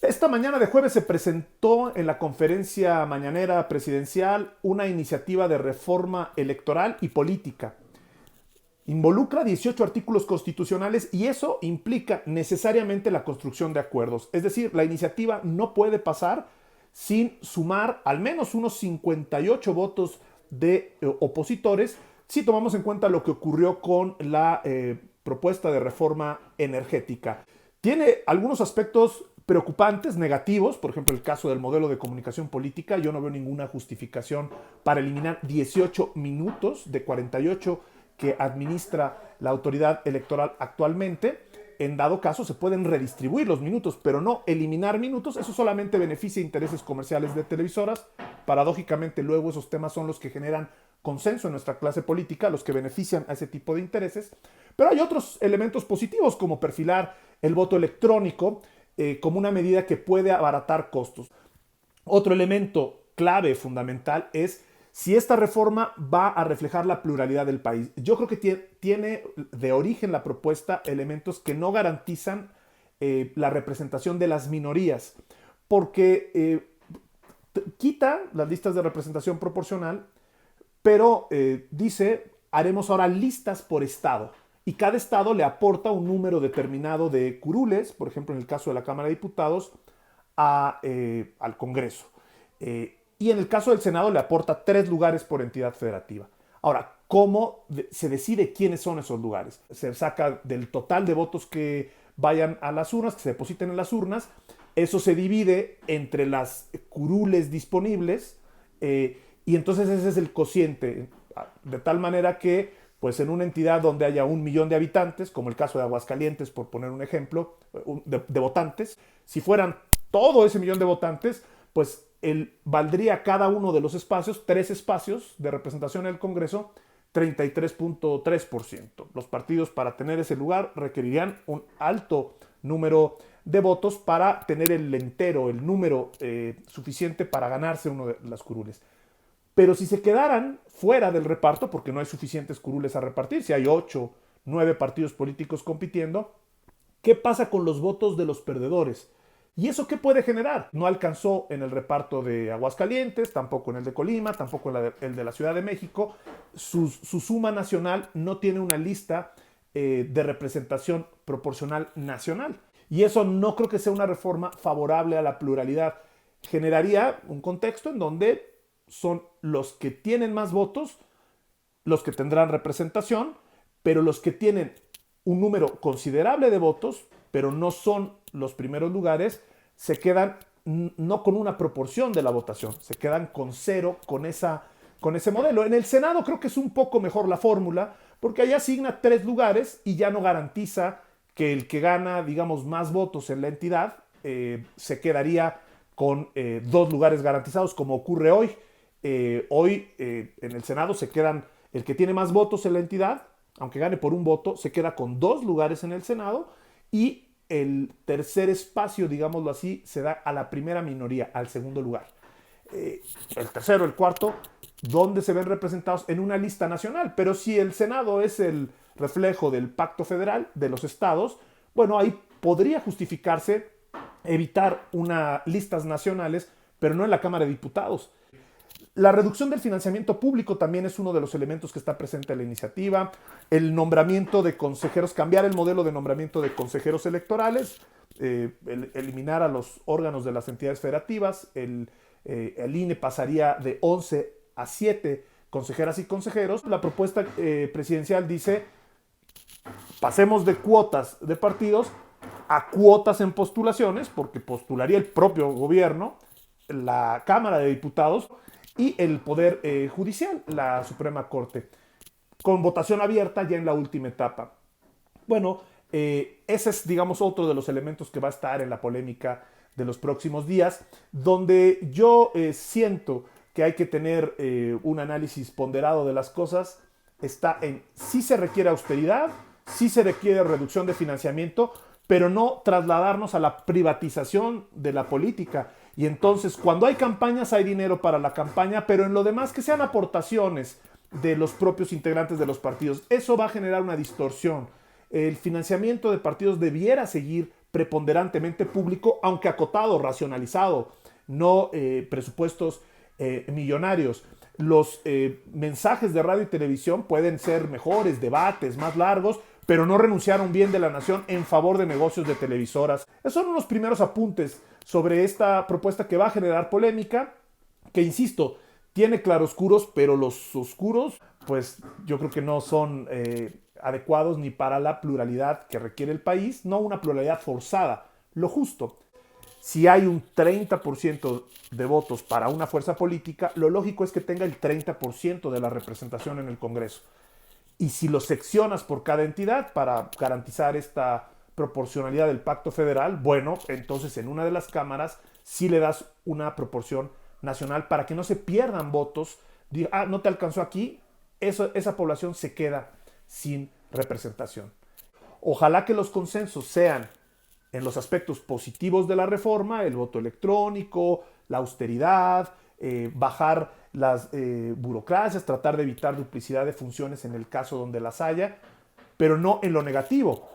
Esta mañana de jueves se presentó en la conferencia mañanera presidencial una iniciativa de reforma electoral y política. Involucra 18 artículos constitucionales y eso implica necesariamente la construcción de acuerdos. Es decir, la iniciativa no puede pasar sin sumar al menos unos 58 votos de opositores si tomamos en cuenta lo que ocurrió con la propuesta de reforma energética. Tiene algunos aspectos preocupantes, negativos, por ejemplo el caso del modelo de comunicación política. Yo no veo ninguna justificación para eliminar 18 minutos de 48 que administra la autoridad electoral actualmente. En dado caso se pueden redistribuir los minutos, pero no eliminar minutos. Eso solamente beneficia intereses comerciales de televisoras. Paradójicamente luego esos temas son los que generan consenso en nuestra clase política, los que benefician a ese tipo de intereses. Pero hay otros elementos positivos como perfilar el voto electrónico como una medida que puede abaratar costos. Otro elemento clave, fundamental, es si esta reforma va a reflejar la pluralidad del país. Yo creo que tiene de origen la propuesta elementos que no garantizan la representación de las minorías, porque quita las listas de representación proporcional, pero dice, haremos ahora listas por estado. Y cada estado le aporta un número determinado de curules, por ejemplo en el caso de la Cámara de Diputados, al Congreso. Y en el caso del Senado le aporta 3 lugares por entidad federativa. Ahora, ¿cómo se decide quiénes son esos lugares? Se saca del total de votos que vayan a las urnas, que se depositen en las urnas. Eso se divide entre las curules disponibles y entonces ese es el cociente. De tal manera que, pues en una entidad donde haya 1 millón de habitantes, como el caso de Aguascalientes, por poner un ejemplo, de votantes, si fueran todo ese millón de votantes, pues valdría cada uno de los espacios, 3 espacios de representación en el Congreso, 33.3%. Los partidos para tener ese lugar requerirían un alto número de votos para tener el entero, el número suficiente para ganarse uno de las curules. Pero si se quedaran fuera del reparto, porque no hay suficientes curules a repartir, si hay 8, 9 partidos políticos compitiendo, ¿qué pasa con los votos de los perdedores? ¿Y eso qué puede generar? No alcanzó en el reparto de Aguascalientes, tampoco en el de Colima, tampoco en el de la Ciudad de México. Su suma nacional no tiene una lista de representación proporcional nacional. Y eso no creo que sea una reforma favorable a la pluralidad. Generaría un contexto en donde son los que tienen más votos los que tendrán representación, pero los que tienen un número considerable de votos, pero no son los primeros lugares, se quedan no con una proporción de la votación, se quedan con cero con ese modelo. En el Senado creo que es un poco mejor la fórmula, porque allá asigna 3 lugares y ya no garantiza que el que gana, digamos, más votos en la entidad se quedaría con 2 lugares garantizados, como ocurre hoy. Hoy en el Senado se quedan, el que tiene más votos en la entidad, aunque gane por un voto, se queda con 2 lugares en el Senado y el tercer espacio, digámoslo así, se da a la primera minoría, al segundo lugar. El tercero, el cuarto, donde se ven representados en una lista nacional. Pero si el Senado es el reflejo del pacto federal de los estados, bueno, ahí podría justificarse evitar listas nacionales, pero no en la Cámara de Diputados. La reducción del financiamiento público también es uno de los elementos que está presente en la iniciativa. El nombramiento de consejeros, cambiar el modelo de nombramiento de consejeros electorales, eliminar a los órganos de las entidades federativas. El INE pasaría de 11 a 7 consejeras y consejeros. La propuesta presidencial dice, pasemos de cuotas de partidos a cuotas en postulaciones, porque postularía el propio gobierno, la Cámara de Diputados y el Poder Judicial, la Suprema Corte, con votación abierta ya en la última etapa. Bueno, ese es, digamos, otro de los elementos que va a estar en la polémica de los próximos días, donde yo siento que hay que tener un análisis ponderado de las cosas. Está en si se requiere austeridad, si se requiere reducción de financiamiento, pero no trasladarnos a la privatización de la política. Y entonces, cuando hay campañas, hay dinero para la campaña, pero en lo demás que sean aportaciones de los propios integrantes de los partidos. Eso va a generar una distorsión. El financiamiento de partidos debiera seguir preponderantemente público, aunque acotado, racionalizado, no presupuestos millonarios. Los mensajes de radio y televisión pueden ser mejores, debates más largos, pero no renunciar a un bien de la nación en favor de negocios de televisoras. Esos son unos primeros apuntes sobre esta propuesta que va a generar polémica, que insisto, tiene claroscuros, pero los oscuros, pues yo creo que no son adecuados ni para la pluralidad que requiere el país, no una pluralidad forzada, lo justo. Si hay un 30% de votos para una fuerza política, lo lógico es que tenga el 30% de la representación en el Congreso. Y si lo seccionas por cada entidad para garantizar esta proporcionalidad del pacto federal, bueno, entonces en una de las cámaras sí le das una proporción nacional para que no se pierdan votos. No te alcanzó aquí, esa población se queda sin representación. Ojalá que los consensos sean en los aspectos positivos de la reforma, el voto electrónico, la austeridad, bajar las burocracias, tratar de evitar duplicidad de funciones en el caso donde las haya, pero no en lo negativo,